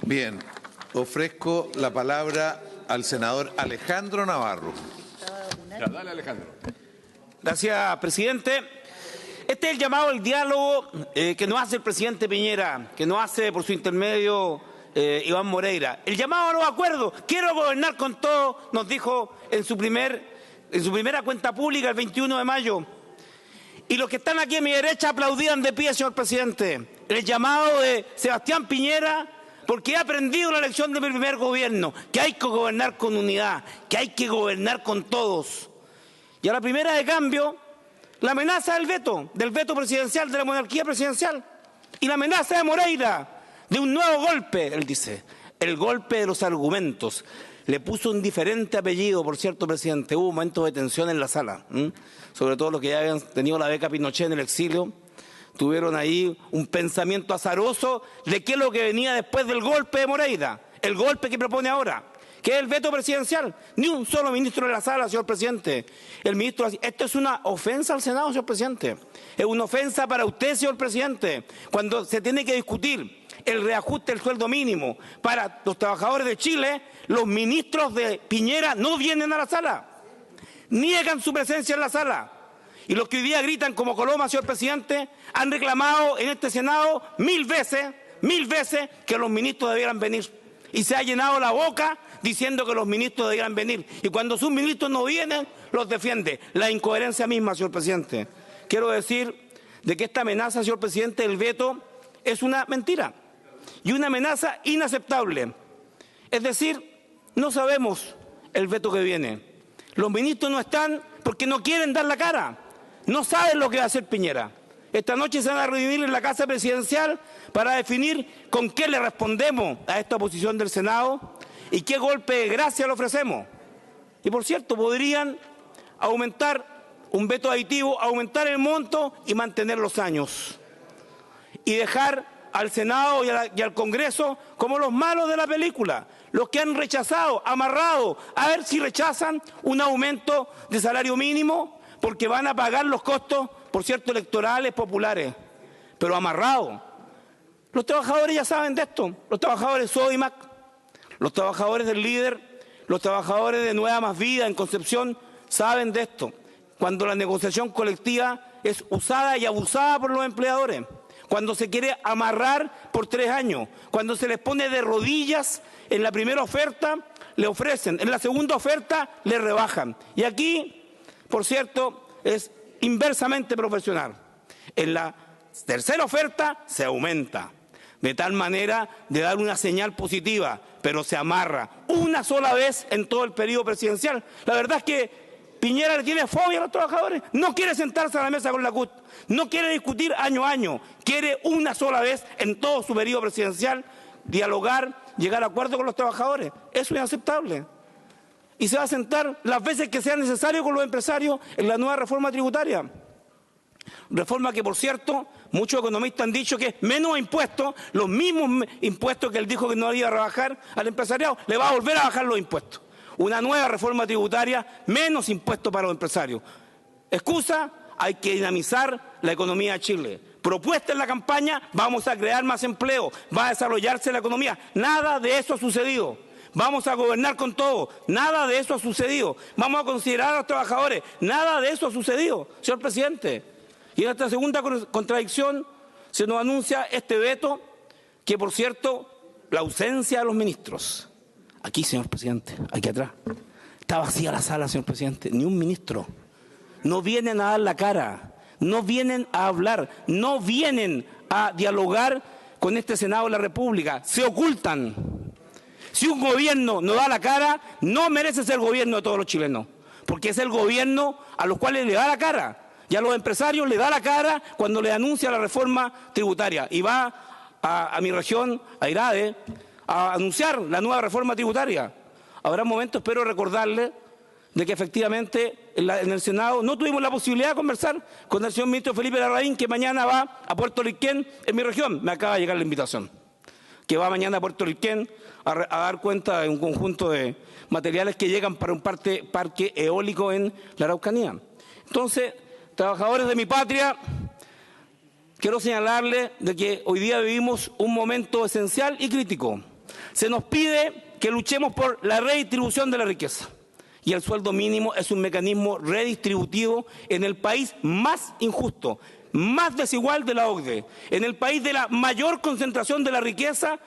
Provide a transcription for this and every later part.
Bien, ofrezco la palabra al senador Alejandro Navarro. Dale, Alejandro. Gracias, presidente. Este es el llamado al diálogo que nos hace el presidente Piñera, que nos hace por su intermedio Iván Moreira. El llamado a los acuerdos. Quiero gobernar con todo, nos dijo en su primera cuenta pública el 21 de mayo. Y los que están aquí a mi derecha aplaudían de pie, señor presidente, el llamado de Sebastián Piñera, porque he aprendido la lección de mi primer gobierno, que hay que gobernar con unidad, que hay que gobernar con todos. Y a la primera de cambio, la amenaza del veto presidencial, de la monarquía presidencial, y la amenaza de Moreira, de un nuevo golpe, él dice, el golpe de los argumentos. Le puso un diferente apellido, por cierto, presidente. Hubo momentos de tensión en la sala, sobre todo los que ya habían tenido la beca Pinochet en el exilio. Tuvieron ahí un pensamiento azaroso de qué es lo que venía después del golpe de Moreira, el golpe que propone ahora, que es el veto presidencial. Ni un solo ministro en la sala, señor presidente. El ministro, esto es una ofensa al Senado, señor presidente. Es una ofensa para usted, señor presidente, cuando se tiene que discutir el reajuste del sueldo mínimo para los trabajadores de Chile. Los ministros de Piñera no vienen a la sala, niegan su presencia en la sala. Y los que hoy día gritan como Coloma, señor presidente, han reclamado en este Senado mil veces que los ministros debieran venir. Y se ha llenado la boca diciendo que los ministros debieran venir. Y cuando sus ministros no vienen, los defiende. La incoherencia misma, señor presidente. Quiero decir de que esta amenaza, señor presidente, del veto es una mentira y una amenaza inaceptable. Es decir, no sabemos el veto que viene. Los ministros no están porque no quieren dar la cara. No saben lo que va a hacer Piñera. Esta noche se van a reunir en la Casa Presidencial para definir con qué le respondemos a esta oposición del Senado y qué golpe de gracia le ofrecemos. Y por cierto, podrían aumentar un veto aditivo, aumentar el monto y mantener los años. Y dejar al Senado y al Congreso como los malos de la película, los que han rechazado, amarrado, a ver si rechazan un aumento de salario mínimo, porque van a pagar los costos, por cierto, electorales, populares, pero amarrado. Los trabajadores ya saben de esto, los trabajadores de Sodimac, los trabajadores del Líder, los trabajadores de Nueva Más Vida en Concepción saben de esto, cuando la negociación colectiva es usada y abusada por los empleadores, cuando se quiere amarrar por 3 años, cuando se les pone de rodillas en la primera oferta, le ofrecen, en la segunda oferta le rebajan. Y aquí, por cierto, es inversamente proporcional. En la tercera oferta se aumenta, de tal manera de dar una señal positiva, pero se amarra una sola vez en todo el periodo presidencial. La verdad es que Piñera le tiene fobia a los trabajadores, no quiere sentarse a la mesa con la CUT, no quiere discutir año a año, quiere una sola vez en todo su periodo presidencial dialogar, llegar a acuerdo con los trabajadores. Eso es inaceptable. Y se va a sentar las veces que sea necesario con los empresarios en la nueva reforma tributaria. Reforma que, por cierto, muchos economistas han dicho que es menos impuestos, los mismos impuestos que él dijo que no iba a rebajar al empresariado, le va a volver a bajar los impuestos. Una nueva reforma tributaria, menos impuestos para los empresarios. Excusa, hay que dinamizar la economía de Chile. Propuesta en la campaña, vamos a crear más empleo, va a desarrollarse la economía. Nada de eso ha sucedido. Vamos a gobernar con todo. Nada de eso ha sucedido. Vamos a considerar a los trabajadores. Nada de eso ha sucedido, señor presidente. Y en esta segunda contradicción se nos anuncia este veto, que por cierto, la ausencia de los ministros. Aquí, señor presidente, aquí atrás. Está vacía la sala, señor presidente. Ni un ministro. No vienen a dar la cara. No vienen a hablar. No vienen a dialogar con este Senado de la República. Se ocultan. Si un gobierno no da la cara, no merece ser gobierno de todos los chilenos. Porque es el gobierno a los cuales le da la cara. Y a los empresarios le da la cara cuando le anuncia la reforma tributaria. Y va a mi región, a Irade, a anunciar la nueva reforma tributaria. Habrá momentos, espero recordarle, de que efectivamente en el Senado no tuvimos la posibilidad de conversar con el señor ministro Felipe Larraín, que mañana va a Puerto Riquén, en mi región. Me acaba de llegar la invitación. Que va mañana a Puerto Riquén a dar cuenta de un conjunto de materiales que llegan para un parque eólico en la Araucanía. Entonces, trabajadores de mi patria, quiero señalarle de que hoy día vivimos un momento esencial y crítico. Se nos pide que luchemos por la redistribución de la riqueza. Y el sueldo mínimo es un mecanismo redistributivo en el país más injusto, más desigual de la OCDE, en el país de la mayor concentración de la riqueza,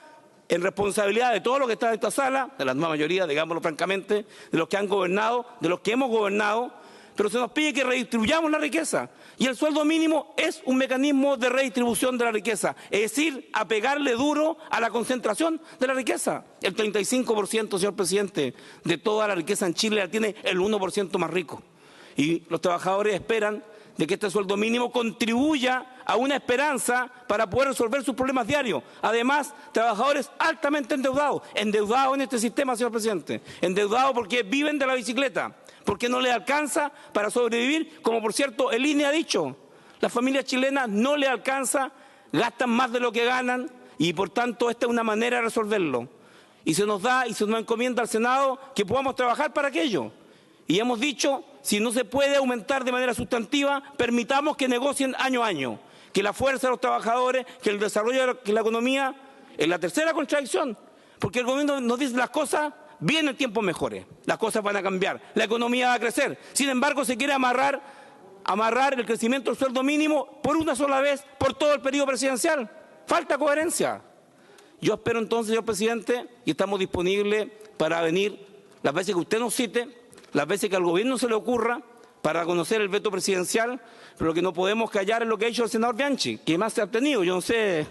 en responsabilidad de todo lo que está en esta sala, de la nueva mayoría, digámoslo francamente, de los que han gobernado, de los que hemos gobernado, pero se nos pide que redistribuyamos la riqueza. Y el sueldo mínimo es un mecanismo de redistribución de la riqueza, es decir, a pegarle duro a la concentración de la riqueza. El 35%, señor presidente, de toda la riqueza en Chile la tiene el 1% más rico. Y los trabajadores esperan de que este sueldo mínimo contribuya a una esperanza para poder resolver sus problemas diarios. Además, trabajadores altamente endeudados en este sistema, señor presidente, endeudados porque viven de la bicicleta, porque no les alcanza para sobrevivir, como por cierto el INE ha dicho. Las familias chilenas no les alcanza, gastan más de lo que ganan y por tanto esta es una manera de resolverlo. Y se nos da y se nos encomienda al Senado que podamos trabajar para aquello. Y hemos dicho, si no se puede aumentar de manera sustantiva, permitamos que negocien año a año, que la fuerza de los trabajadores, que el desarrollo de la economía, es la tercera contradicción, porque el gobierno nos dice las cosas, vienen tiempos mejores, las cosas van a cambiar, la economía va a crecer, sin embargo se quiere amarrar el crecimiento del sueldo mínimo por una sola vez, por todo el periodo presidencial, falta coherencia. Yo espero entonces, señor presidente, y estamos disponibles para venir las veces que usted nos cite, las veces que al gobierno se le ocurra para conocer el veto presidencial, pero lo que no podemos callar es lo que ha hecho el senador Bianchi, que más se ha obtenido. Yo no sé,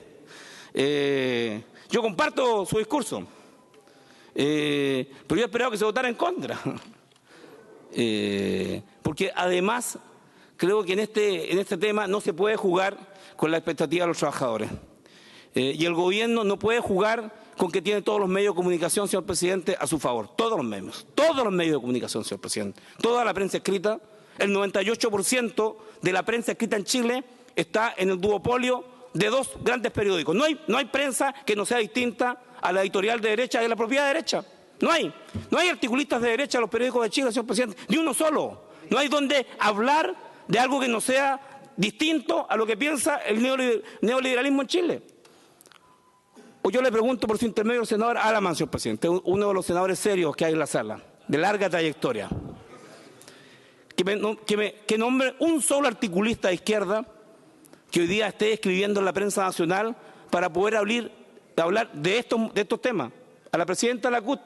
yo comparto su discurso, pero yo esperaba que se votara en contra, porque además creo que en este tema no se puede jugar con la expectativa de los trabajadores, y el gobierno no puede jugar con que tiene todos los medios de comunicación, señor presidente, a su favor. Todos los medios de comunicación, señor presidente. Toda la prensa escrita, el 98% de la prensa escrita en Chile está en el duopolio de dos grandes periódicos. No hay prensa que no sea distinta a la editorial de derecha y a la propiedad de derecha. No hay articulistas de derecha en los periódicos de Chile, señor presidente, ni uno solo. No hay donde hablar de algo que no sea distinto a lo que piensa el neoliberalismo en Chile. O yo le pregunto por su intermedio al senador Alamán, señor presidente, uno de los senadores serios que hay en la sala, de larga trayectoria, que nombre un solo articulista de izquierda que hoy día esté escribiendo en la prensa nacional para poder hablar de estos temas. A la presidenta de la CUT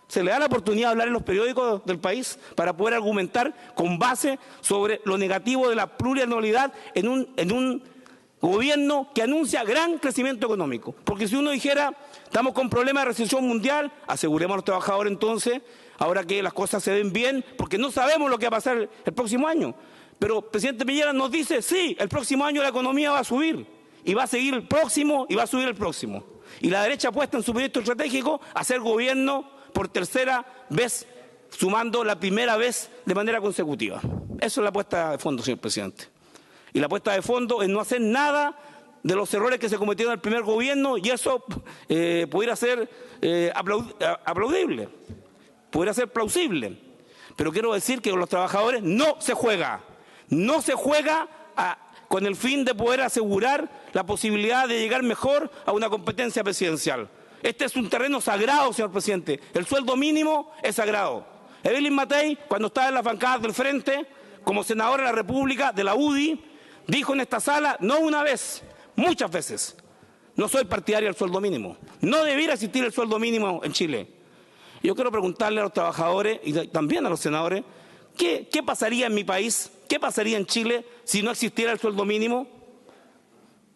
se le da la oportunidad de hablar en los periódicos del país para poder argumentar con base sobre lo negativo de la plurianualidad en un gobierno que anuncia gran crecimiento económico. Porque si uno dijera, estamos con problemas de recesión mundial, aseguremos a los trabajadores entonces, ahora que las cosas se ven bien, porque no sabemos lo que va a pasar el próximo año. Pero el presidente Piñera nos dice, sí, el próximo año la economía va a subir, y va a seguir el próximo, y va a subir el próximo. Y la derecha apuesta en su proyecto estratégico a ser gobierno por tercera vez, sumando la primera vez de manera consecutiva. Eso es la apuesta de fondo, señor presidente. Y la apuesta de fondo es no hacer nada de los errores que se cometieron en el primer gobierno y eso pudiera ser aplaudible, pudiera ser plausible. Pero quiero decir que con los trabajadores no se juega con el fin de poder asegurar la posibilidad de llegar mejor a una competencia presidencial. Este es un terreno sagrado, señor presidente. El sueldo mínimo es sagrado. Evelyn Matei, cuando estaba en las bancadas del Frente, como senadora de la República, de la UDI, dijo en esta sala, no una vez, muchas veces, no soy partidaria del sueldo mínimo. No debiera existir el sueldo mínimo en Chile. Yo quiero preguntarle a los trabajadores y también a los senadores, ¿qué pasaría en mi país, qué pasaría en Chile si no existiera el sueldo mínimo?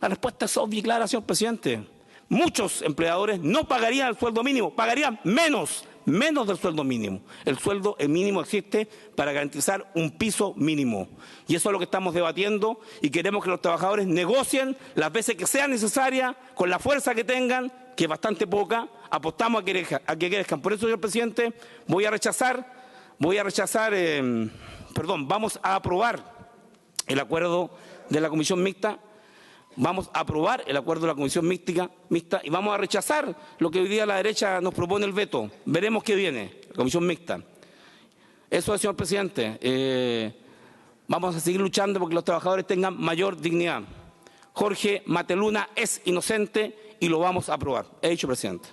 La respuesta es obvia y clara, señor presidente. Muchos empleadores no pagarían el sueldo mínimo, pagarían menos del sueldo mínimo. El sueldo mínimo existe para garantizar un piso mínimo. Y eso es lo que estamos debatiendo y queremos que los trabajadores negocien las veces que sea necesaria, con la fuerza que tengan, que es bastante poca, apostamos a que crezcan. Por eso, señor presidente, vamos a aprobar el acuerdo de la Comisión Mixta. Vamos a aprobar el acuerdo de la Comisión Mixta y vamos a rechazar lo que hoy día la derecha nos propone el veto. Veremos qué viene, la Comisión Mixta. Eso es, señor presidente. Vamos a seguir luchando porque los trabajadores tengan mayor dignidad. Jorge Mateluna es inocente y lo vamos a aprobar. He dicho, presidente.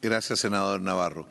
Gracias, senador Navarro.